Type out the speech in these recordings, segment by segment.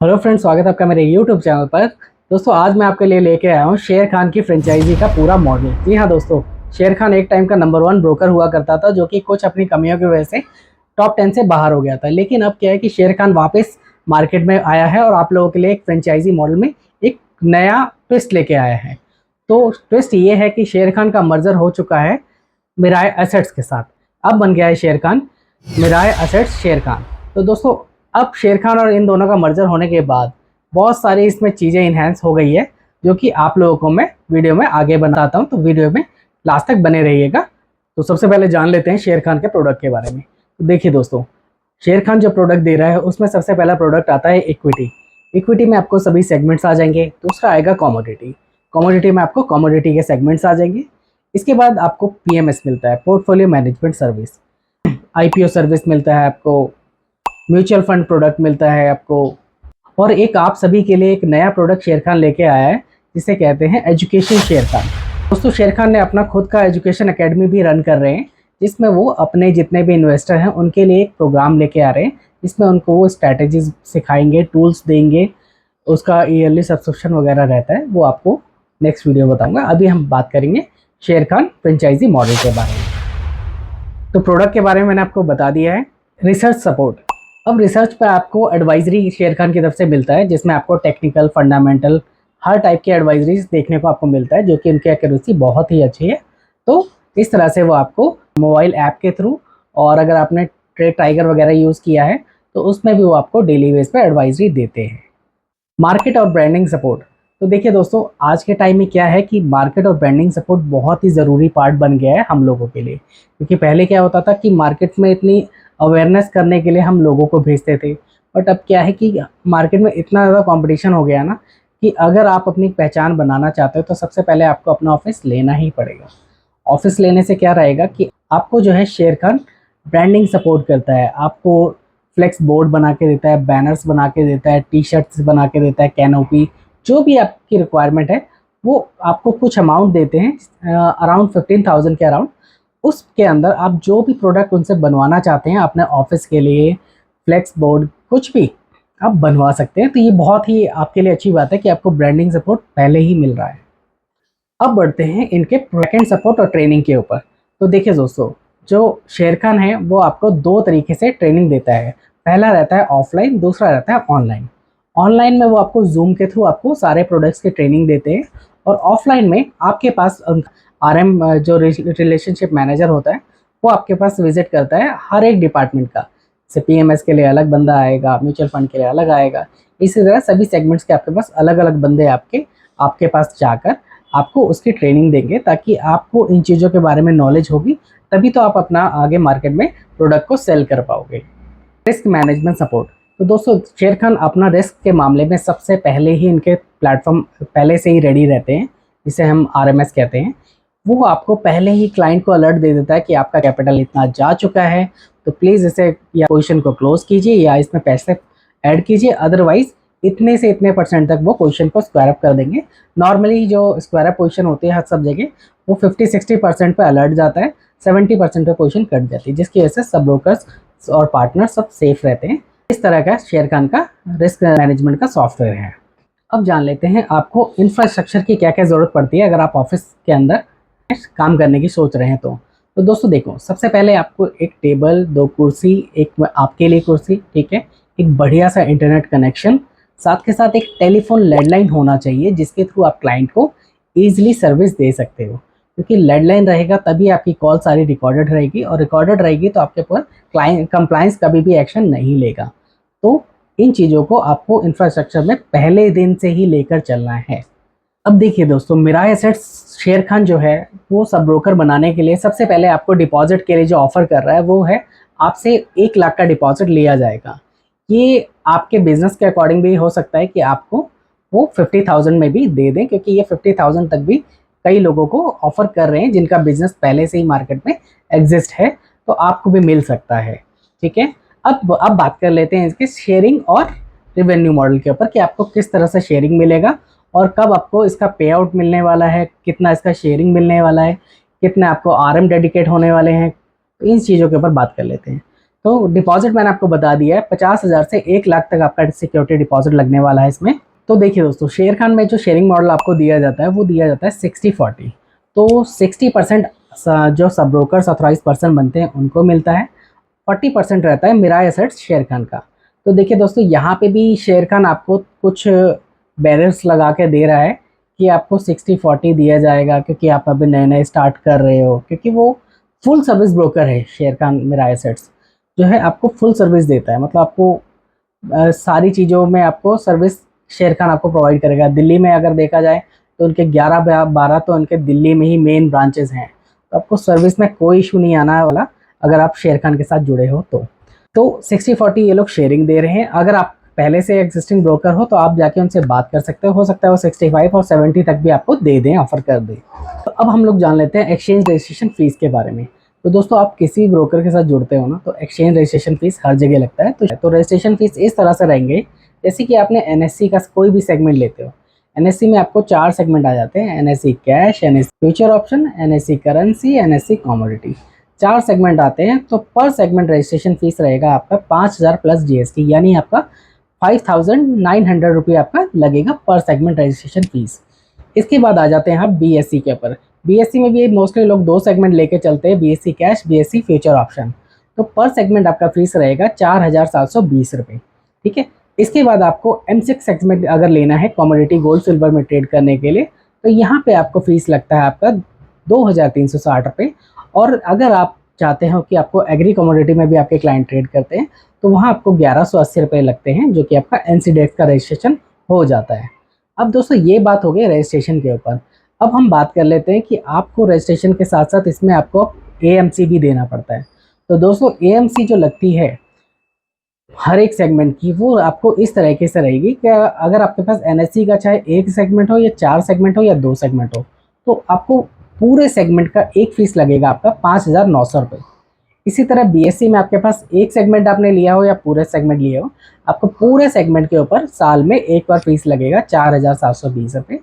Hello friends, स्वागत है आपका मेरे यूट्यूब चैनल पर। दोस्तों, आज मैं आपके लिए लेके आया हूँ शेर खान की फ्रेंचाइजी का पूरा मॉडल। जी हाँ दोस्तों, शेर खान एक टाइम का नंबर 1 ब्रोकर हुआ करता था, जो कि कुछ अपनी कमियों की वजह से टॉप 10 से बाहर हो गया था। लेकिन अब क्या है कि शेर खान वापस मार्केट में आया है और आप लोगों के लिए एक फ्रेंचाइजी मॉडल में एक नया ट्विस्ट लेके आया है। तो ट्विस्ट ये है कि शेर खान का मर्जर हो चुका है मिराय एसेट्स के साथ। अब बन गया है शेर खान मिराय एसेट्स शेर खान। तो दोस्तों, अब शेर खान और इन दोनों का मर्जर होने के बाद बहुत सारी इसमें चीज़ें इन्हेंस हो गई है, जो कि आप लोगों को मैं वीडियो में आगे बताता हूँ। तो वीडियो में लास्ट तक बने रहिएगा। तो सबसे पहले जान लेते हैं शेर खान के प्रोडक्ट के बारे में। तो देखिए दोस्तों, शेर खान जो प्रोडक्ट दे रहा है उसमें सबसे पहला प्रोडक्ट आता है इक्विटी। इक्विटी में आपको सभी सेगमेंट्स आ जाएंगे। दूसरा आएगा कमोडिटी। कमोडिटी में आपको कमोडिटी के सेगमेंट्स आ जाएंगे। इसके बाद आपको पीएमएस मिलता है, portfolio management service. IPO service मिलता है आपको। म्यूचुअल फंड प्रोडक्ट मिलता है आपको। और एक आप सभी के लिए एक नया प्रोडक्ट शेर खान लेके आया है, जिसे कहते हैं एजुकेशन शेर खान। दोस्तों, शेर खान ने अपना खुद का एजुकेशन एकेडमी भी रन कर रहे हैं, जिसमें वो अपने जितने भी इन्वेस्टर हैं उनके लिए एक प्रोग्राम लेके आ रहे हैं, जिसमें उनको वो स्ट्रैटेजीज सिखाएंगे, टूल्स देंगे। उसका ईयरली सब्सक्रिप्शन वगैरह रहता है, वो आपको नेक्स्ट वीडियो बताऊंगा। अभी हम बात करेंगे शेर खान फ्रेंचाइजी मॉडल के बारे में। तो प्रोडक्ट के बारे में मैंने आपको बता दिया है। Research support. अब रिसर्च पे आपको एडवाइजरी शेर खान की तरफ से मिलता है, जिसमें आपको टेक्निकल, फंडामेंटल, हर टाइप के एडवाइजरीज देखने को आपको मिलता है, जो कि उनकी एक्यूरेसी बहुत ही अच्छी है। तो इस तरह से वो आपको मोबाइल ऐप के थ्रू, और अगर आपने ट्रेड टाइगर वगैरह यूज़ किया है तो उसमें भी वो आपको डेली बेस पे एडवाइजरी देते हैं। मार्केट और ब्रांडिंग सपोर्ट। तो देखिए दोस्तों, आज के टाइम में क्या है कि मार्केट और ब्रांडिंग सपोर्ट बहुत ही ज़रूरी पार्ट बन गया है हम लोगों के लिए। क्योंकि पहले क्या होता था कि मार्केट में इतनी अवेयरनेस करने के लिए हम लोगों को भेजते थे, बट अब क्या है कि मार्केट में इतना ज़्यादा कंपटीशन हो गया ना, कि अगर आप अपनी पहचान बनाना चाहते हो तो सबसे पहले आपको अपना ऑफिस लेना ही पड़ेगा। ऑफिस लेने से क्या रहेगा कि आपको जो है शेर खान ब्रांडिंग सपोर्ट करता है, आपको फ्लेक्स बोर्ड बना के देता है, बैनर्स बना के देता है, टी शर्ट्स बना के देता है, कैनोपी, जो भी आपकी रिक्वायरमेंट है वो आपको कुछ अमाउंट देते हैं, अराउंड 15,000 के अराउंड। उसके अंदर आप जो भी प्रोडक्ट उनसे बनवाना चाहते हैं अपने ऑफिस के लिए, फ्लेक्स बोर्ड, कुछ भी आप बनवा सकते हैं। तो ये बहुत ही आपके लिए अच्छी बात है कि आपको ब्रांडिंग सपोर्ट पहले ही मिल रहा है। अब बढ़ते हैं इनके बैकएंड सपोर्ट और ट्रेनिंग के ऊपर। तो देखिए दोस्तों, जो शेर खान है वो आपको दो तरीके से ट्रेनिंग देता है। पहला रहता है ऑफलाइन, दूसरा रहता है ऑनलाइन। ऑनलाइन में वो आपको जूम के थ्रू आपको सारे प्रोडक्ट्स की ट्रेनिंग देते हैं, और ऑफलाइन में आपके पास आरएम जो रिलेशनशिप मैनेजर होता है वो आपके पास विजिट करता है हर एक डिपार्टमेंट का। जैसे पीएमएस के लिए अलग बंदा आएगा, म्यूचुअल फंड के लिए अलग आएगा। इसी तरह सभी सेगमेंट्स के आपके पास अलग अलग बंदे आपके आपके पास जाकर आपको उसकी ट्रेनिंग देंगे, ताकि आपको इन चीज़ों के बारे में नॉलेज होगी। तभी तो आप अपना आगे मार्केट में प्रोडक्ट को सेल कर पाओगे। Risk management support. तो दोस्तों, शेर खान अपना रिस्क के मामले में सबसे पहले ही इनके प्लेटफॉर्म पहले से ही रेडी रहते हैं, जिसे हम आरएमएस कहते हैं। वो आपको पहले ही क्लाइंट को अलर्ट दे देता है कि आपका कैपिटल इतना जा चुका है, तो प्लीज़ इसे या पोजीशन को क्लोज कीजिए या इसमें पैसे ऐड कीजिए, अदरवाइज इतने से इतने परसेंट तक वो पोजीशन को स्क्वायर अप कर देंगे। नॉर्मली जो स्क्वायर अप पोजीशन होती है हर सब जगह, वो 50-60% पे अलर्ट जाता है, 70% पे पोजीशन कट जाती है, जिसकी वजह से सब ब्रोकर्स और पार्टनर सब सेफ रहते हैं। इस तरह का शेर खान का रिस्क मैनेजमेंट का सॉफ्टवेयर है। अब जान लेते हैं आपको इंफ्रास्ट्रक्चर की क्या क्या ज़रूरत पड़ती है अगर आप ऑफिस के अंदर काम करने की सोच रहे हैं। तो दोस्तों देखो, सबसे पहले आपको एक टेबल, दो कुर्सी, एक आपके लिए कुर्सी, ठीक है, एक बढ़िया सा इंटरनेट कनेक्शन, साथ के साथ एक टेलीफोन लैंडलाइन होना चाहिए, जिसके थ्रू आप क्लाइंट को ईजिली सर्विस दे सकते हो। क्योंकि लैंडलाइन रहेगा तभी आपकी कॉल सारी रिकॉर्डेड रहेगी, और रिकॉर्डेड रहेगी तो आपके ऊपर क्लाइंट कंप्लायंस कभी भी एक्शन नहीं लेगा। तो इन चीज़ों को आपको इंफ्रास्ट्रक्चर में पहले दिन से ही लेकर चलना है। अब देखिए दोस्तों, मिराय एसेट्स शेर खान जो है वो सब ब्रोकर बनाने के लिए सबसे पहले आपको डिपॉजिट के लिए जो ऑफर कर रहा है वो है, आपसे 1 लाख का डिपॉजिट लिया जाएगा। ये आपके बिजनेस के अकॉर्डिंग भी हो सकता है कि आपको वो 50,000 में भी दे दें, क्योंकि ये 50,000 तक भी कई लोगों को ऑफर कर रहे हैं जिनका बिजनेस पहले से ही मार्केट में एग्जिस्ट है। तो आपको भी मिल सकता है, ठीक है। अब बात कर लेते हैं इसके शेयरिंग और रिवेन्यू मॉडल के ऊपर, कि आपको किस तरह से शेयरिंग मिलेगा और कब आपको इसका पे आउट मिलने वाला है, कितना इसका शेयरिंग मिलने वाला है, कितने आपको आरएम डेडिकेट होने वाले हैं। तो इन चीज़ों के ऊपर बात कर लेते हैं। तो डिपॉजिट मैंने आपको बता दिया है, 50,000 से 1 लाख तक आपका सिक्योरिटी डिपॉजिट लगने वाला है इसमें। तो देखिए दोस्तों, शेर खान में जो शेयरिंग मॉडल आपको दिया जाता है वो दिया जाता है 60-40। तो 60% जो सब ब्रोकर्स ऑथराइज पर्सन बनते हैं उनको मिलता है, 40% रहता है मिराज एसेट्स शेर खान का। तो देखिए दोस्तों, यहाँ पे भी शेर खान आपको कुछ बैरियर्स लगा के दे रहा है कि आपको 60-40 दिया जाएगा, क्योंकि आप अभी नए नए स्टार्ट कर रहे हो। क्योंकि वो फुल सर्विस ब्रोकर है, शेर खान मिराज एसेट्स जो है आपको फुल सर्विस देता है। मतलब आपको सारी चीज़ों में आपको सर्विस शेर खान आपको प्रोवाइड करेगा। दिल्ली में अगर देखा जाए तो उनके 11-12 तो उनके दिल्ली में ही मेन ब्रांचेस हैं। तो आपको सर्विस में कोई इशू नहीं आना वाला अगर आप शेर खान के साथ जुड़े हो तो 60-40 ये लोग शेयरिंग दे रहे हैं। अगर आप पहले से एग्जिस्टिंग ब्रोकर हो तो आप जाके उनसे बात कर सकते हो सकता है वो 65 और 70 तक भी आपको दे दें, ऑफर कर दें। तो अब हम लोग जान लेते हैं एक्सचेंज रजिस्ट्रेशन फीस के बारे में। तो दोस्तों, आप किसी ब्रोकर के साथ जुड़ते हो ना तो एक्सचेंज रजिस्ट्रेशन फीस हर जगह लगता है। तो रजिस्ट्रेशन फीस इस तरह से रहेंगे, जैसे कि आपने एनएससी का कोई भी सेगमेंट लेते हो। एनएससी में आपको 4 सेगमेंट आ जाते हैं, NSC cash, NSC future option, NSC currency, NSC commodity. 4 segment आते हैं। तो पर सेगमेंट रजिस्ट्रेशन फीस रहेगा आपका 5,000 प्लस जीएसटी, यानी आपका 5,900 रुपये आपका लगेगा पर सेगमेंट रजिस्ट्रेशन फीस। इसके बाद आ जाते हैं आप बीएससी के ऊपर। बीएससी में भी मोस्टली लोग 2 सेगमेंट लेके चलते हैं, BSc cash, BSc future option. तो पर सेगमेंट आपका फीस रहेगा 4,720 रुपये। ठीक है। इसके बाद आपको M6 सेगमेंट अगर लेना है कमोडिटी गोल्ड सिल्वर में ट्रेड करने के लिए, तो यहाँ पे आपको फीस लगता है आपका 2,360 रुपये। और अगर आप चाहते हो कि आपको एग्री कमोडिटी में भी आपके क्लाइंट ट्रेड करते हैं तो वहाँ आपको 1,180 रुपये लगते हैं, जो कि आपका NCDEX का रजिस्ट्रेशन हो जाता है। अब दोस्तों, ये बात हो गई रजिस्ट्रेशन के ऊपर। अब हम बात कर लेते हैं कि आपको रजिस्ट्रेशन के साथ साथ इसमें आपको AMC भी देना पड़ता है। तो दोस्तों, AMC जो लगती है हर एक सेगमेंट की, वो आपको इस तरीके से रहेगी कि अगर आपके पास NSE का चाहे 1 सेगमेंट हो या 4 सेगमेंट हो या 2 सेगमेंट हो, तो आपको पूरे सेगमेंट का एक फीस लगेगा आपका 5,900 रुपये। इसी तरह BSC में आपके पास 1 सेगमेंट आपने लिया हो या पूरे सेगमेंट लिए हो, आपको पूरे सेगमेंट के ऊपर साल में एक बार फीस लगेगा 4,720 रुपये।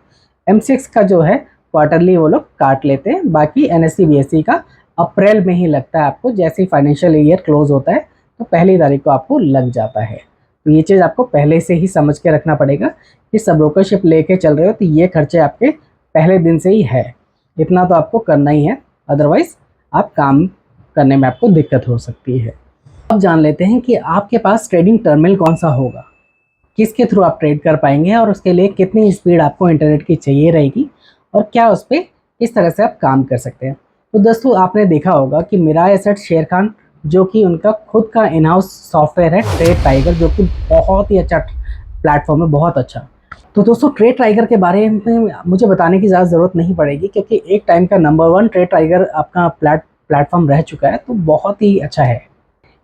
M6 का जो है क्वार्टरली वो लोग काट लेते हैं। बाकी NSE BSC का अप्रैल में ही लगता है आपको, जैसे ही फाइनेंशियल ईयर क्लोज होता है तो पहली तारीख को आपको लग जाता है। तो ये चीज़ आपको पहले से ही समझ के रखना पड़ेगा कि सब ब्रोकरशिप लेके चल रहे हो तो ये खर्चे आपके पहले दिन से ही है, इतना तो आपको करना ही है, अदरवाइज आप काम करने में आपको दिक्कत हो सकती है। अब जान लेते हैं कि आपके पास ट्रेडिंग टर्मिनल कौन सा होगा, किसके थ्रू आप ट्रेड कर पाएंगे और उसके लिए कितनी स्पीड आपको इंटरनेट की चाहिए रहेगी और क्या उस पर किस तरह से आप काम कर सकते हैं। तो दोस्तों, आपने देखा होगा कि मिराज एसेट्स शेर खान जो कि उनका खुद का इन हाउस सॉफ्टवेयर है ट्रेड टाइगर, जो कि बहुत ही अच्छा प्लेटफॉर्म है, बहुत अच्छा। तो दोस्तों, ट्रेड टाइगर के बारे में मुझे बताने की ज़्यादा ज़रूरत नहीं पड़ेगी, क्योंकि एक टाइम का नंबर 1 ट्रेड टाइगर आपका प्लेटफॉर्म रह चुका है, तो बहुत ही अच्छा है।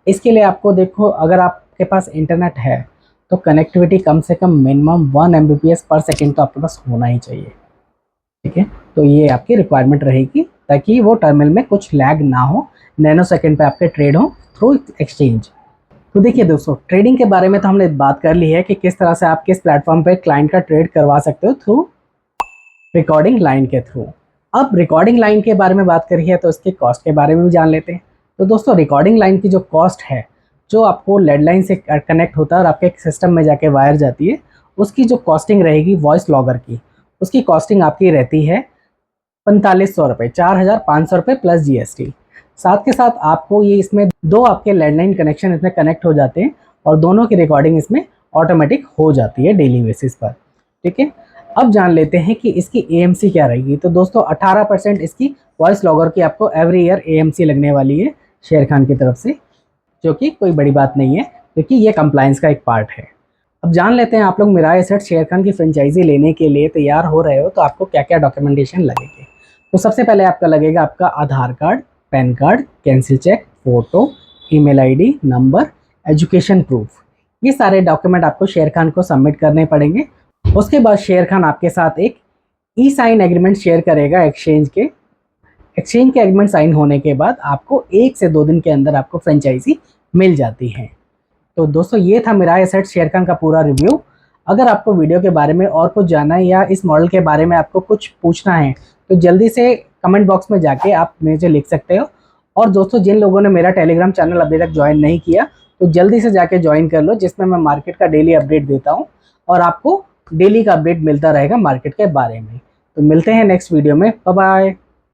इसके लिए आपको देखो, अगर आपके पास इंटरनेट है तो कनेक्टिविटी कम से कम मिनिमम 1 Mbps पर सेकेंड तो आपके पास होना ही चाहिए। ठीक है। तो ये आपकी रिक्वायरमेंट रहेगी ताकि वो टर्मिनल में कुछ लैग ना हो, नैनो सेकेंड पे आपके ट्रेड हो थ्रू एक्सचेंज। तो देखिए दोस्तों, ट्रेडिंग के बारे में तो हमने बात कर ली है कि किस तरह से आप किस प्लेटफॉर्म पे क्लाइंट का ट्रेड करवा सकते हो थ्रू रिकॉर्डिंग लाइन के थ्रू। अब रिकॉर्डिंग लाइन के बारे में बात करी है तो इसके कॉस्ट के बारे में भी जान लेते हैं। तो दोस्तों, रिकॉर्डिंग लाइन की जो कॉस्ट है, जो आपको लेड लाइन से कनेक्ट होता है और आपके सिस्टम में जाके वायर जाती है, उसकी जो कॉस्टिंग रहेगी वॉइस लॉगर की, उसकी कॉस्टिंग आपकी रहती है 4,500 रुपये, 4,500 रुपये प्लस GST। साथ के साथ आपको ये इसमें 2 आपके लैंडलाइन कनेक्शन इसमें कनेक्ट हो जाते हैं और दोनों की रिकॉर्डिंग इसमें ऑटोमेटिक हो जाती है डेली बेसिस पर। ठीक है। अब जान लेते हैं कि इसकी AMC क्या रहेगी। तो दोस्तों, 18% इसकी वॉइस लॉगर की आपको एवरी ईयर AMC लगने वाली है शेर खान की तरफ से, जो कि कोई बड़ी बात नहीं है, क्योंकि ये कंप्लायंस का एक पार्ट है। अब जान लेते हैं, आप लोग मिराज एसेट्स शेर खान की फ्रेंचाइजी लेने के लिए तैयार हो रहे हो तो आपको क्या क्या डॉक्यूमेंटेशन लगेंगे। तो सबसे पहले आपका लगेगा आपका Aadhaar card, PAN card, cancel cheque, photo, email ID number, education proof. ये सारे डॉक्यूमेंट आपको शेर खान को सबमिट करने पड़ेंगे। उसके बाद शेर खान आपके साथ एक E-साइन एग्रीमेंट शेयर करेगा एक्सचेंज के एग्रीमेंट साइन होने के बाद आपको 1 से 2 दिन के अंदर आपको फ्रेंचाइजी मिल जाती है। तो दोस्तों, ये था मिराज एसेट्स शेर खान का पूरा रिव्यू। अगर आपको वीडियो के बारे में और कुछ जानना है या इस मॉडल के बारे में आपको कुछ पूछना है तो जल्दी से कमेंट बॉक्स में जाके आप मुझे लिख सकते हो और दोस्तों जिन लोगों ने मेरा टेलीग्राम चैनल अभी तक ज्वाइन नहीं किया तो जल्दी से जाके ज्वाइन कर लो, जिसमें मैं मार्केट का डेली अपडेट देता हूँ और आपको डेली का अपडेट मिलता रहेगा मार्केट के बारे में। तो मिलते हैं नेक्स्ट वीडियो में, बाय बाय।